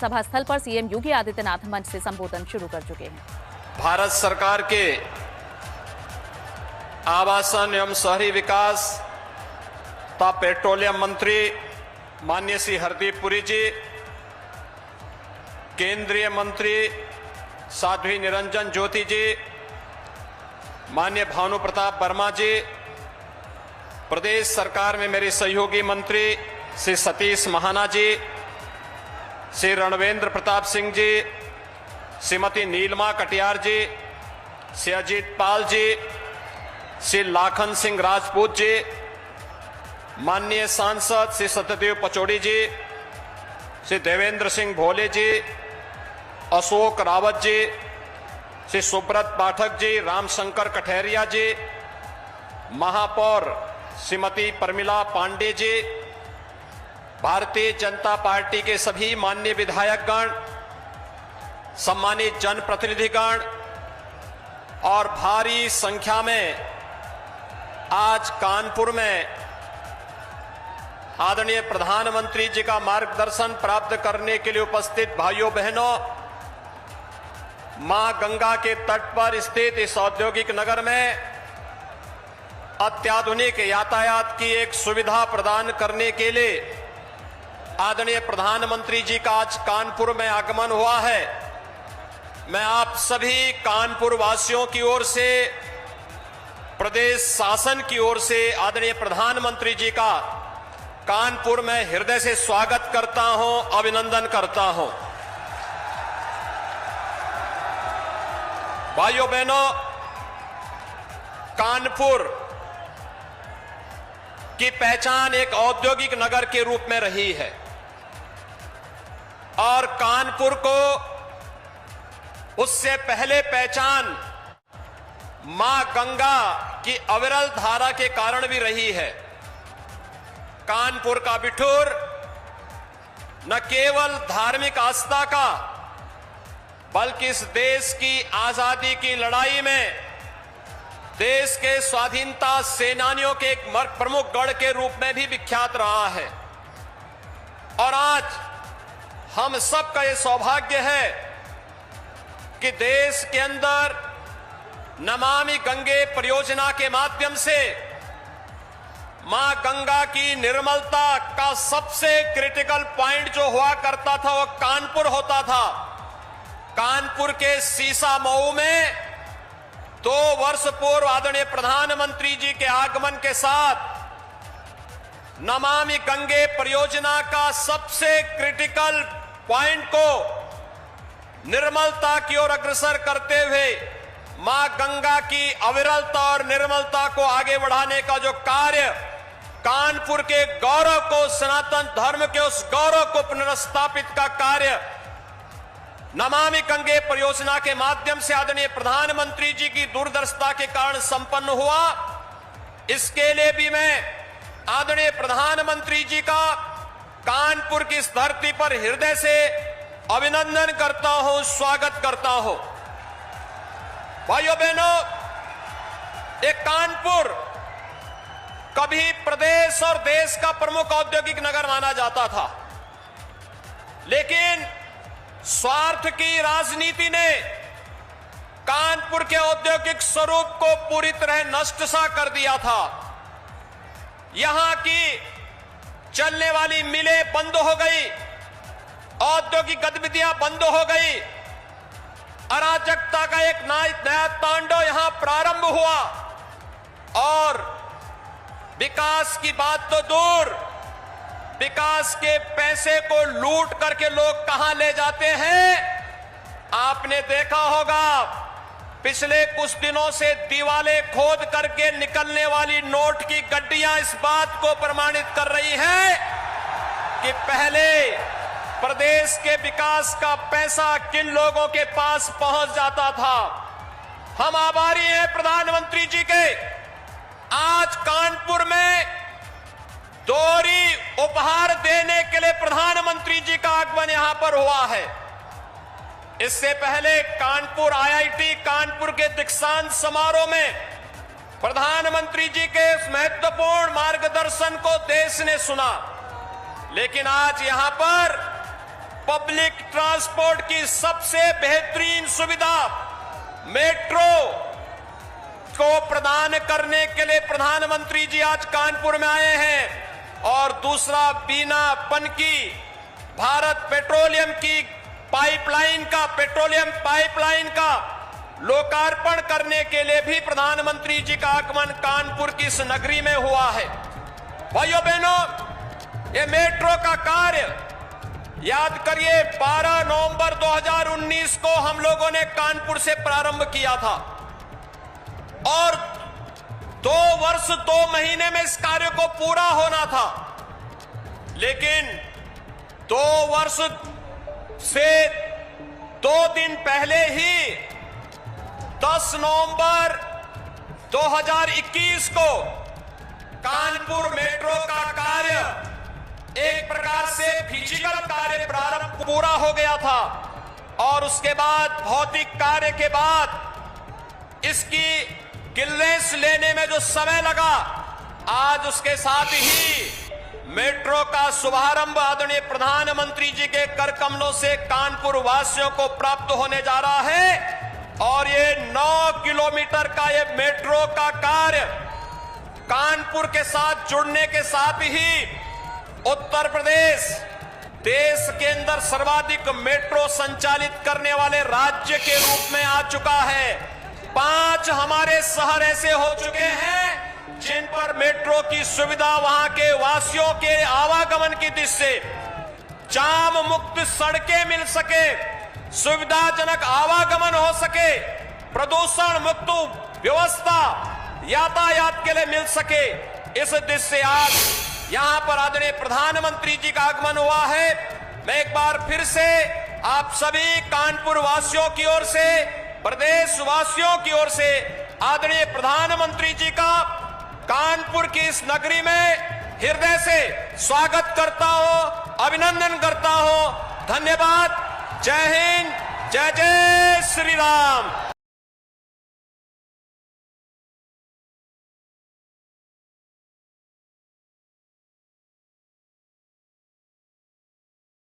सभा स्थल पर सीएम योगी आदित्यनाथ मंच से संबोधन शुरू कर चुके हैं। भारत सरकार के आवासन एवं शहरी विकास तथा पेट्रोलियम मंत्री माननीय श्री हरदीप पुरी जी, केंद्रीय मंत्री साध्वी निरंजन ज्योति जी, माननीय भानु प्रताप वर्मा जी, प्रदेश सरकार में मेरे सहयोगी मंत्री श्री सतीश महाना जी, श्री रणवेंद्र प्रताप सिंह जी, श्रीमती नीलमा कटियार जी, श्री अजीत पाल जी, श्री लाखन सिंह राजपूत जी, माननीय सांसद श्री सत्यदेव पचौड़ी जी, श्री देवेंद्र सिंह भोले जी, अशोक रावत जी, श्री सुब्रत पाठक जी, रामशंकर कठेरिया जी, महापौर श्रीमती परमिला पांडे जी, भारतीय जनता पार्टी के सभी माननीय विधायकगण, सम्मानित जनप्रतिनिधिगण और भारी संख्या में आज कानपुर में आदरणीय प्रधानमंत्री जी का मार्गदर्शन प्राप्त करने के लिए उपस्थित भाइयों बहनों, मां गंगा के तट पर स्थित इस औद्योगिक नगर में अत्याधुनिक यातायात की एक सुविधा प्रदान करने के लिए आदरणीय प्रधानमंत्री जी का आज कानपुर में आगमन हुआ है। मैं आप सभी कानपुर वासियों की ओर से, प्रदेश शासन की ओर से आदरणीय प्रधानमंत्री जी का कानपुर में हृदय से स्वागत करता हूं, अभिनंदन करता हूं। भाइयों बहनों, कानपुर की पहचान एक औद्योगिक नगर के रूप में रही है और कानपुर को उससे पहले पहचान मां गंगा की अविरल धारा के कारण भी रही है। कानपुर का बिठूर न केवल धार्मिक आस्था का बल्कि इस देश की आजादी की लड़ाई में देश के स्वाधीनता सेनानियों के एक प्रमुख गढ़ के रूप में भी विख्यात रहा है। और आज हम सबका ये सौभाग्य है कि देश के अंदर नमामि गंगे परियोजना के माध्यम से मां गंगा की निर्मलता का सबसे क्रिटिकल पॉइंट जो हुआ करता था वो कानपुर होता था। कानपुर के सीसा मऊ में 2 वर्ष पूर्व आदरणीय प्रधानमंत्री जी के आगमन के साथ नमामि गंगे परियोजना का सबसे क्रिटिकल पॉइंट को निर्मलता की ओर अग्रसर करते हुए मां गंगा की अविरलता और निर्मलता को आगे बढ़ाने का जो कार्य, कानपुर के गौरव को, सनातन धर्म के उस गौरव को पुनर्स्थापित का कार्य नमामि गंगे परियोजना के माध्यम से आदरणीय प्रधानमंत्री जी की दूरदर्शिता के कारण संपन्न हुआ। इसके लिए भी मैं आदरणीय प्रधानमंत्री जी का कानपुर की इस धरती पर हृदय से अभिनंदन करता हूं, स्वागत करता हूं। भाइयों बहनों, एक कानपुर कभी प्रदेश और देश का प्रमुख औद्योगिक नगर माना जाता था, लेकिन स्वार्थ की राजनीति ने कानपुर के औद्योगिक स्वरूप को पूरी तरह नष्ट सा कर दिया था। यहां की चलने वाली मिलें बंद हो गई, औद्योगिक गतिविधियां बंद हो गई, अराजकता का एक नया तांडव यहां प्रारंभ हुआ और विकास की बात तो दूर, विकास के पैसे को लूट करके लोग कहां ले जाते हैं। आपने देखा होगा पिछले कुछ दिनों से दीवालें खोद करके निकलने वाली नोट की गड्डियां इस बात को प्रमाणित कर रही हैं कि पहले प्रदेश के विकास का पैसा किन लोगों के पास पहुंच जाता था। हम आभारी हैं प्रधानमंत्री जी के। आज कानपुर में दोहरी उपहार देने के लिए प्रधानमंत्री जी का आगमन यहां पर हुआ है। इससे पहले कानपुर आईआईटी कानपुर के दीक्षांत समारोह में प्रधानमंत्री जी के इस महत्वपूर्ण मार्गदर्शन को देश ने सुना, लेकिन आज यहां पर पब्लिक ट्रांसपोर्ट की सबसे बेहतरीन सुविधा मेट्रो को प्रदान करने के लिए प्रधानमंत्री जी आज कानपुर में आए हैं। और दूसरा, बिना पनकी भारत पेट्रोलियम की पेट्रोलियम पाइपलाइन का लोकार्पण करने के लिए भी प्रधानमंत्री जी का आगमन कानपुर की इस नगरी में हुआ है। भाइयों बहनों, ये मेट्रो का कार्य याद करिए 12 नवंबर 2019 को हम लोगों ने कानपुर से प्रारंभ किया था और 2 वर्ष 2 महीने में इस कार्य को पूरा होना था। लेकिन 2 वर्ष से 2 दिन पहले ही 10 नवंबर 2021 को कानपुर मेट्रो का कार्य एक प्रकार से फिजिकल कार्य प्रारंभ पूरा हो गया था और उसके बाद भौतिक कार्य के बाद इसकी क्लियरेंस लेने में जो समय लगा, आज उसके साथ ही मेट्रो का शुभारंभ आदरणीय प्रधानमंत्री जी के कर कमलों से कानपुर वासियों को प्राप्त होने जा रहा है। और ये 9 किलोमीटर का ये मेट्रो का कार्य कानपुर के साथ जुड़ने के साथ ही उत्तर प्रदेश देश के अंदर सर्वाधिक मेट्रो संचालित करने वाले राज्य के रूप में आ चुका है। 5 हमारे शहर ऐसे हो चुके हैं जिन पर मेट्रो की सुविधा वहां के वासियों के आवागमन की दृष्टि से जाम मुक्त सड़कें मिल सके, सुविधाजनक आवागमन हो सके, प्रदूषण मुक्त व्यवस्था यातायात के लिए मिल सके, इस दृष्टि से आज यहां पर आदरणीय प्रधानमंत्री जी का आगमन हुआ है। मैं एक बार फिर से आप सभी कानपुर वासियों की ओर से, प्रदेश वासियों की ओर से आदरणीय प्रधानमंत्री जी का कानपुर की इस नगरी में हृदय से स्वागत करता हूं, अभिनंदन करता हूं। धन्यवाद। जय हिंद, जय जय श्री राम।